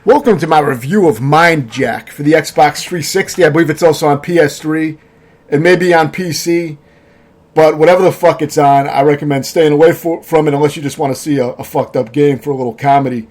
Welcome to my review of Mindjack for the Xbox 360. I believe it's also on PS3 and maybe on PC. But whatever the fuck it's on, I recommend staying away from it unless you just want to see a fucked up game for a little comedy.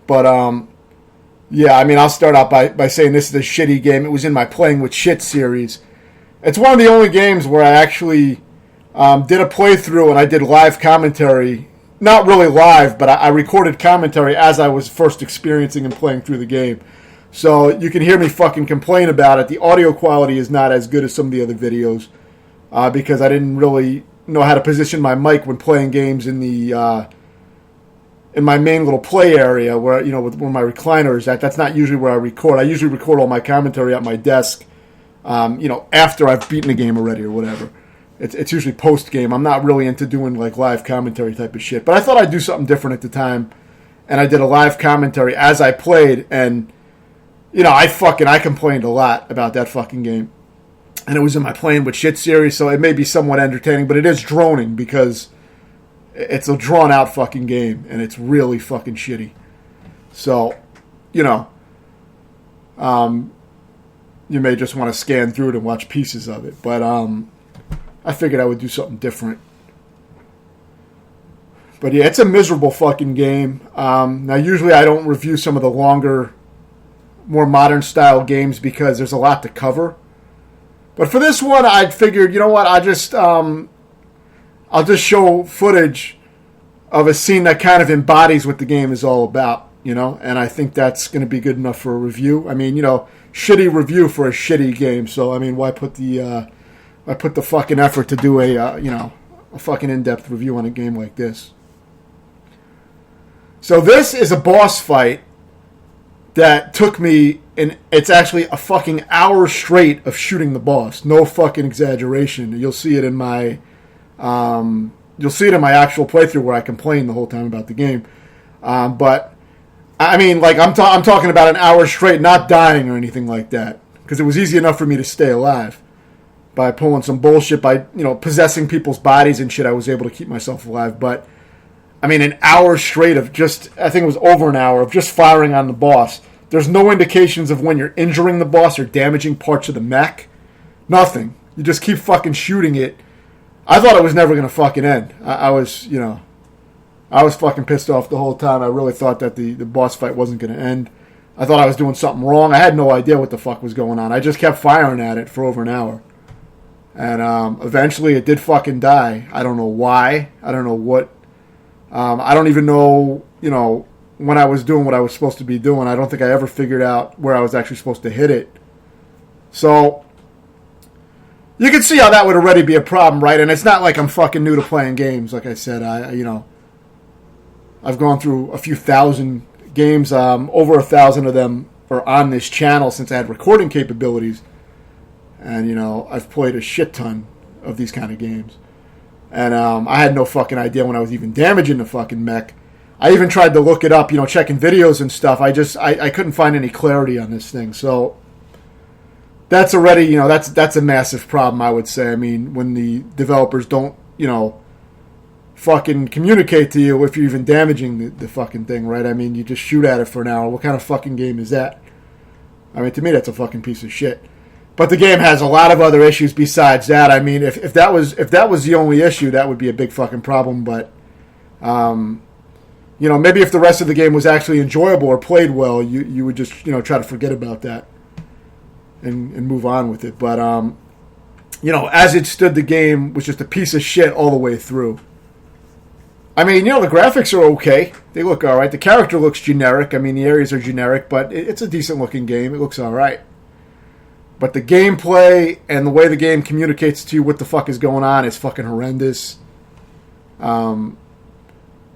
But, yeah, I mean, I'll start out by saying this is a shitty game. It was in my Playing with Shit series. It's one of the only games where I actually did a playthrough and I did live commentary. Not really live, but I recorded commentary as I was first experiencing and playing through the game. So you can hear me fucking complain about it. The audio quality is not as good as some of the other videos because I didn't really know how to position my mic when playing games in the in my main little play area where where my recliner is at. That's not usually where I record. I usually record all my commentary at my desk, after I've beaten the game already or whatever. It's usually post-game. I'm not really into doing like live commentary type of shit. But I thought I'd do something different at the time. And I did a live commentary as I played. And, I complained a lot about that fucking game. And it was in my Playing with Shit series, so it may be somewhat entertaining. But it is droning because it's a drawn-out fucking game. And it's really fucking shitty. So, you may just want to scan through it and watch pieces of it. But, I figured I would do something different. But yeah, it's a miserable fucking game. Now, usually I don't review some of the longer, more modern style games because there's a lot to cover. But for this one, I figured, you know what, I'll just show footage of a scene that kind of embodies what the game is all about, and I think that's going to be good enough for a review. I mean, shitty review for a shitty game, so, I mean, why put the fucking effort to do a fucking in-depth review on a game like this. So this is a boss fight that took me, and it's actually a fucking hour straight of shooting the boss. No fucking exaggeration. You'll see it in my, actual playthrough where I complain the whole time about the game. But I mean, like I'm talking about an hour straight, not dying or anything like that, because it was easy enough for me to stay alive. By pulling some bullshit, by, possessing people's bodies and shit, I was able to keep myself alive. But, I mean, an hour straight of I think it was over an hour of just firing on the boss. There's no indications of when you're injuring the boss or damaging parts of the mech. Nothing. You just keep fucking shooting it. I thought it was never going to fucking end. I was fucking pissed off the whole time. I really thought that the boss fight wasn't going to end. I thought I was doing something wrong. I had no idea what the fuck was going on. I just kept firing at it for over an hour. And eventually it did fucking die. I don't know why. I don't know what. I don't even know, when I was doing what I was supposed to be doing. I don't think I ever figured out where I was actually supposed to hit it. So, you can see how that would already be a problem, right? And it's not like I'm fucking new to playing games. Like I said, I've gone through a few thousand games. Over 1,000 of them are on this channel since I had recording capabilities. And, I've played a shit ton of these kind of games. And I had no fucking idea when I was even damaging the fucking mech. I even tried to look it up, checking videos and stuff. I couldn't find any clarity on this thing. So that's already, that's a massive problem, I would say. I mean, when the developers don't, fucking communicate to you if you're even damaging the fucking thing, right? I mean, you just shoot at it for an hour. What kind of fucking game is that? I mean, to me, that's a fucking piece of shit. But the game has a lot of other issues besides that. I mean, if that was the only issue, that would be a big fucking problem. But, maybe if the rest of the game was actually enjoyable or played well, you would just, try to forget about that and move on with it. But, as it stood, the game was just a piece of shit all the way through. I mean, the graphics are okay. They look all right. The character looks generic. I mean, the areas are generic, but it's a decent-looking game. It looks all right. But the gameplay and the way the game communicates to you what the fuck is going on is fucking horrendous. And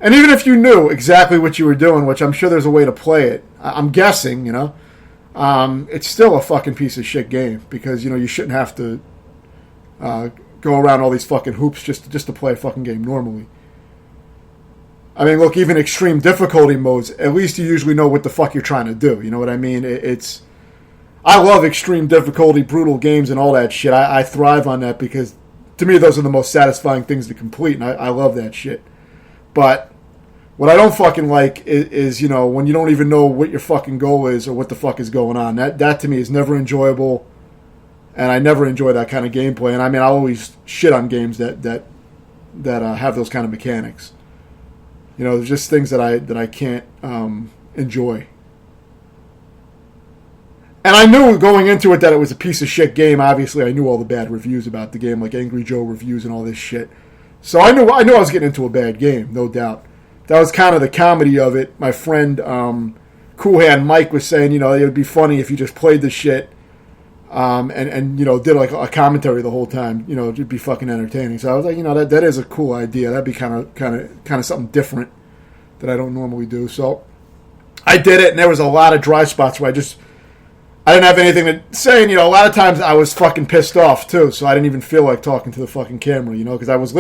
even if you knew exactly what you were doing, which I'm sure there's a way to play it, I'm guessing, it's still a fucking piece of shit game because, you shouldn't have to go around all these fucking hoops just to play a fucking game normally. I mean, look, even extreme difficulty modes, at least you usually know what the fuck you're trying to do. You know what I mean? I love extreme difficulty, brutal games, and all that shit. I thrive on that because, to me, those are the most satisfying things to complete, and I love that shit. But What I don't fucking like is when you don't even know what your fucking goal is or what the fuck is going on. That to me is never enjoyable, and I never enjoy that kind of gameplay. And I mean, I always shit on games that have those kind of mechanics. There's just things that I can't enjoy. And I knew going into it that it was a piece of shit game. Obviously, I knew all the bad reviews about the game, like Angry Joe reviews and all this shit. So I knew I was getting into a bad game, no doubt. That was kind of the comedy of it. My friend Cool Hand Mike was saying, it would be funny if you just played the shit and did like a commentary the whole time. It'd be fucking entertaining. So I was like, that is a cool idea. That'd be kind of something different that I don't normally do. So I did it, and there was a lot of dry spots where I didn't have anything to say, and a lot of times I was fucking pissed off too, so I didn't even feel like talking to the fucking camera, because I was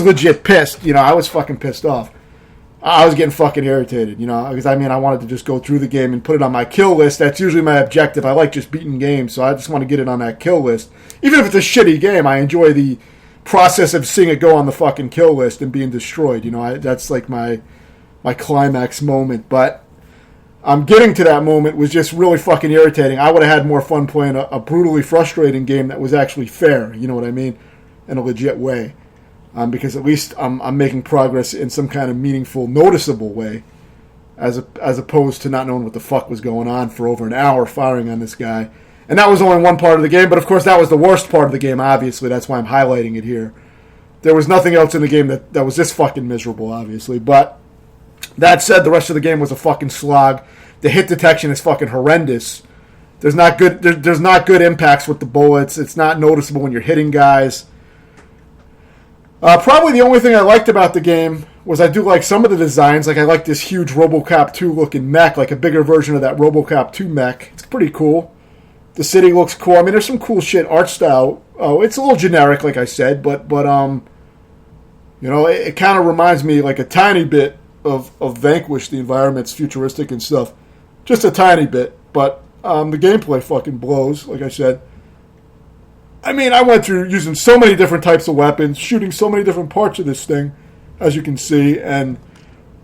legit pissed, I was fucking pissed off. I was getting fucking irritated, because I wanted to just go through the game and put it on my kill list. That's usually my objective. I like just beating games, so I just want to get it on that kill list. Even if it's a shitty game, I enjoy the process of seeing it go on the fucking kill list and being destroyed. That's like my climax moment, but getting to that moment was just really fucking irritating. I would have had more fun playing a brutally frustrating game that was actually fair, you know what I mean, in a legit way. Because at least I'm making progress in some kind of meaningful, noticeable way, as opposed to not knowing what the fuck was going on for over an hour firing on this guy. And that was only one part of the game, but of course that was the worst part of the game, obviously. That's why I'm highlighting it here. There was nothing else in the game that was this fucking miserable, obviously, but that said, the rest of the game was a fucking slog. The hit detection is fucking horrendous. There's not good impacts with the bullets. It's not noticeable when you're hitting guys. Probably the only thing I liked about the game was I do like some of the designs. Like I like this huge RoboCop 2 looking mech, like a bigger version of that RoboCop 2 mech. It's pretty cool. The city looks cool. I mean, there's some cool shit art style. Oh, it's a little generic, like I said, but it kind of reminds me like a tiny bit of Vanquish. The environment's futuristic and stuff, just a tiny bit. But the gameplay fucking blows, like I said. I mean, I went through using so many different types of weapons, shooting so many different parts of this thing, as you can see. And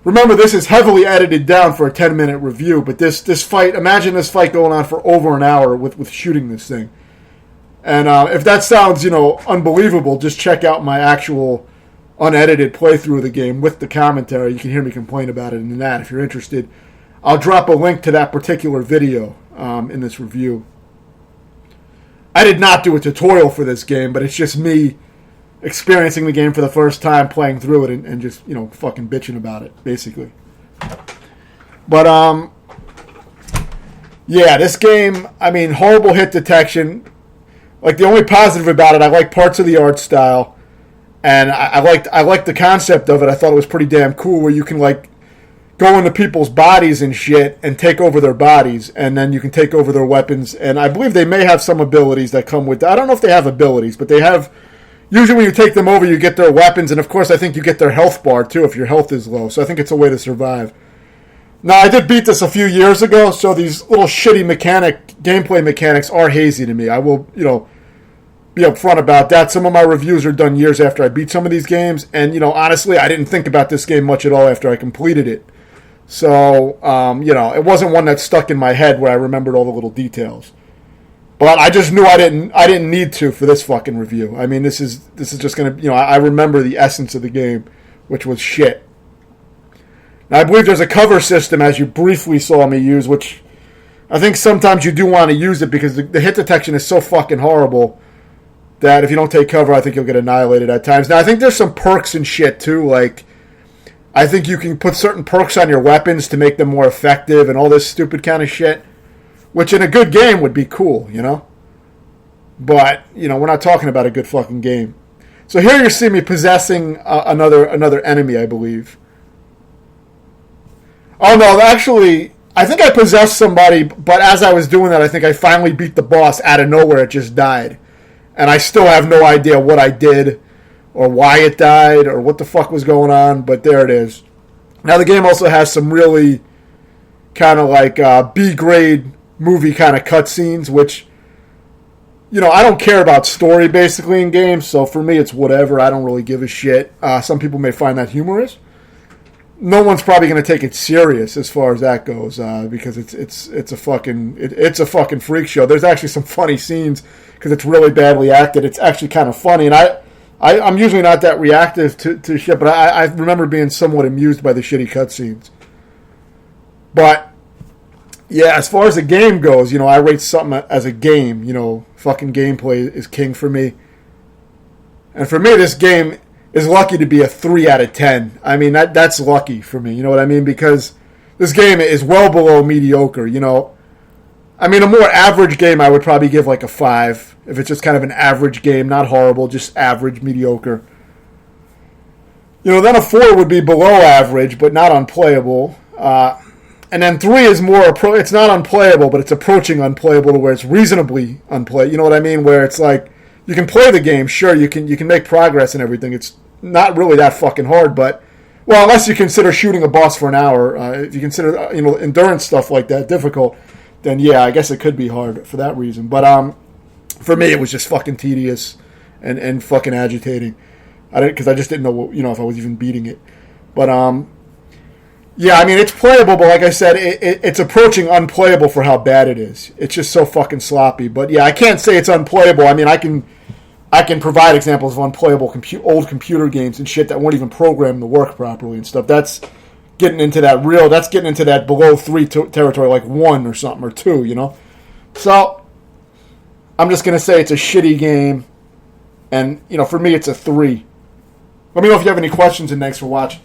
remember, this is heavily edited down for a 10-minute review. But this fight, imagine this fight going on for over an hour with shooting this thing. And if that sounds, unbelievable, just check out my actual unedited playthrough of the game with the commentary. You can hear me complain about it in that if you're interested. I'll drop a link to that particular video in this review. I did not do a tutorial for this game, but it's just me experiencing the game for the first time, playing through it, and just, fucking bitching about it, basically. But, yeah, this game, horrible hit detection. Like, the only positive about it, I like parts of the art style, and I liked the concept of it. I thought it was pretty damn cool, where you can, like, go into people's bodies and shit and take over their bodies, and then you can take over their weapons. And I believe they may have some abilities that come with that. I don't know if they have abilities, but they have. Usually when you take them over, you get their weapons, and of course I think you get their health bar too if your health is low. So I think it's a way to survive. Now, I did beat this a few years ago, so these little shitty gameplay mechanics are hazy to me. I will, be upfront about that. Some of my reviews are done years after I beat some of these games, and, honestly, I didn't think about this game much at all after I completed it. So, it wasn't one that stuck in my head where I remembered all the little details. But I just knew I didn't need to for this fucking review. I mean, this is just going to, I remember the essence of the game, which was shit. Now, I believe there's a cover system, as you briefly saw me use, which I think sometimes you do want to use it because the hit detection is so fucking horrible that if you don't take cover, I think you'll get annihilated at times. Now, I think there's some perks and shit, too, like I think you can put certain perks on your weapons to make them more effective and all this stupid kind of shit, which in a good game would be cool, But, we're not talking about a good fucking game. So here you see me possessing another enemy, I believe. Oh, no, actually, I think I possessed somebody, but as I was doing that, I think I finally beat the boss out of nowhere. It just died. And I still have no idea what I did, or why it died, or what the fuck was going on, but there it is. Now, the game also has some really kind of like B-grade movie kind of cutscenes, which, I don't care about story, basically, in games, so for me, it's whatever. I don't really give a shit. Some people may find that humorous. no one's probably going to take it serious as far as that goes, because it's a fucking freak show. There's actually some funny scenes because it's really badly acted. It's actually kind of funny, and I'm usually not that reactive to shit, but I remember being somewhat amused by the shitty cutscenes. But yeah, as far as the game goes, I rate something as a game. Fucking gameplay is king for me, and for me, this game is lucky to be a 3 out of 10. I mean, that's lucky for me. You know what I mean? Because this game is well below mediocre. I mean, a more average game I would probably give like a 5. If it's just kind of an average game, not horrible, just average, mediocre. Then a 4 would be below average, but not unplayable. And then 3 is more, it's not unplayable, but it's approaching unplayable to where it's reasonably unplayable. You know what I mean? Where it's like, you can play the game, sure, you can make progress and everything. It's not really that fucking hard, but, well, unless you consider shooting a boss for an hour, if you consider, endurance stuff like that difficult, then yeah, I guess it could be hard for that reason. But for me, it was just fucking tedious and fucking agitating. Because I just didn't know, if I was even beating it. But, yeah, I mean, it's playable, but like I said, it's approaching unplayable for how bad it is. It's just so fucking sloppy. But yeah, I can't say it's unplayable. I mean, I can provide examples of unplayable old computer games and shit that weren't even programmed to work properly and stuff. That's getting into that below 3 territory, like 1 or something, or 2, So, I'm just going to say it's a shitty game, and, for me, it's a 3. Let me know if you have any questions, and thanks for watching.